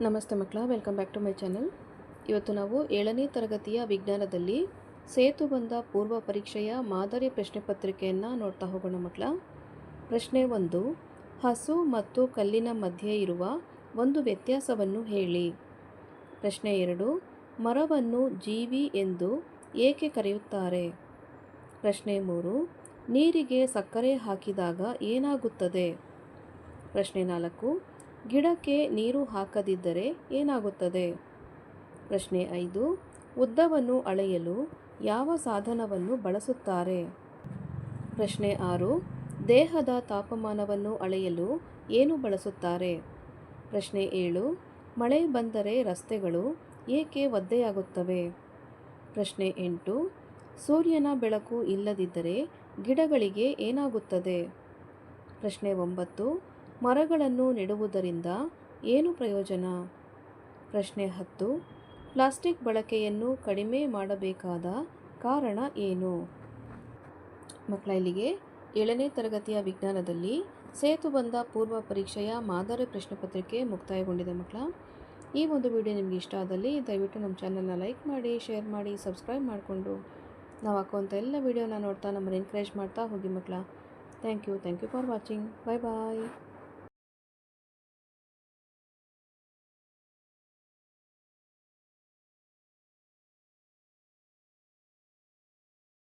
ನಮಸ್ತೆ ಮಕ್ಕಳ, welcome back to my channel. ಇವತ್ತು ನಾವು 7ನೇ ತರಗತಿಯ ವಿಜ್ಞಾನದಲ್ಲಿ ಸೇತುಬಂಧ ಪೂರ್ವ ಪರೀಕ್ಷೆಯ ಮಾದರಿ ಪ್ರಶ್ನೆ ಪತ್ರಿಕೆಯನ್ನು ನೋಡ್ತಾ ಹೋಗೋಣ ಮಕ್ಕಳ. ಪ್ರಶ್ನೆ 1, ಹಸು ಮತ್ತು ಕಲ್ಲಿನ ಮಧ್ಯೆ ಇರುವ ಒಂದು ವ್ಯತ್ಯಾಸವನ್ನು ಹೇಳಿ. ಪ್ರಶ್ನೆ 2, ಮರವನ್ನು ಜೀವಿ ಎಂದು ಏಕೆ ಕರೆಯುತ್ತಾರೆ. ಪ್ರಶ್ನೆ 3, ನೀರಿಗೆ ಸಕ್ಕರೆ ಹಾಕಿದಾಗ ಏನಾಗುತ್ತದೆ. ಪ್ರಶ್ನೆ 4, ಗಿಡಕ್ಕೆ ನೀರು ಹಾಕದಿದ್ದರೆ ಏನಾಗುತ್ತದೆ. ಪ್ರಶ್ನೆ 5, ಉದ್ದವನ್ನು ಅಳೆಯಲು ಯಾವ ಸಾಧನವನ್ನು ಬಳಸುತ್ತಾರೆ. ಪ್ರಶ್ನೆ 6, ದೇಹದ ತಾಪಮಾನವನ್ನು ಅಳೆಯಲು ಏನು ಬಳಸುತ್ತಾರೆ. ಪ್ರಶ್ನೆ 7, ಮಳೆ ಬಂದರೆ ರಸ್ತೆಗಳು ಏಕೆ ಒದ್ದೆಯಾಗುತ್ತವೆ. ಪ್ರಶ್ನೆ 8, ಸೂರ್ಯನ ಬೆಳಕು ಇಲ್ಲದಿದ್ದರೆ ಗಿಡಗಳಿಗೆ ಏನಾಗುತ್ತದೆ. ಪ್ರಶ್ನೆ 9, ಮರಗಳನ್ನು ನೆಡುವುದರಿಂದ ಏನು ಪ್ರಯೋಜನ. ಪ್ರಶ್ನೆ 10, ಪ್ಲಾಸ್ಟಿಕ್ ಬಳಕೆಯನ್ನು ಕಡಿಮೆ ಮಾಡಬೇಕಾದ ಕಾರಣ ಏನು. ಮಕ್ಕಳ, ಇಲ್ಲಿಗೆ 7ನೇ ತರಗತಿಯ ವಿಜ್ಞಾನದಲ್ಲಿ ಸೇತುಬಂಧ ಪೂರ್ವ ಪರೀಕ್ಷೆಯ ಮಾದರಿ ಪ್ರಶ್ನೆ ಪತ್ರಿಕೆ ಮುಕ್ತಾಯಗೊಂಡಿದೆ ಮಕ್ಕಳ. ಈ ಒಂದು ವಿಡಿಯೋ ನಿಮಗೆ ಇಷ್ಟ ಆದಲ್ಲಿ ದಯವಿಟ್ಟು ನಮ್ಮ ಚಾನಲ್ನ ಲೈಕ್ ಮಾಡಿ, ಶೇರ್ ಮಾಡಿ, ಸಬ್ಸ್ಕ್ರೈಬ್ ಮಾಡಿಕೊಂಡು ನಾವು ಹಾಕುವಂಥ ಎಲ್ಲ ವಿಡಿಯೋನ ನೋಡ್ತಾ ನಮ್ಮನ್ನು ಎನ್ಕರೇಜ್ ಮಾಡ್ತಾ ಹೋಗಿ ಮಕ್ಕಳ. Thank you for watching. Bye bye.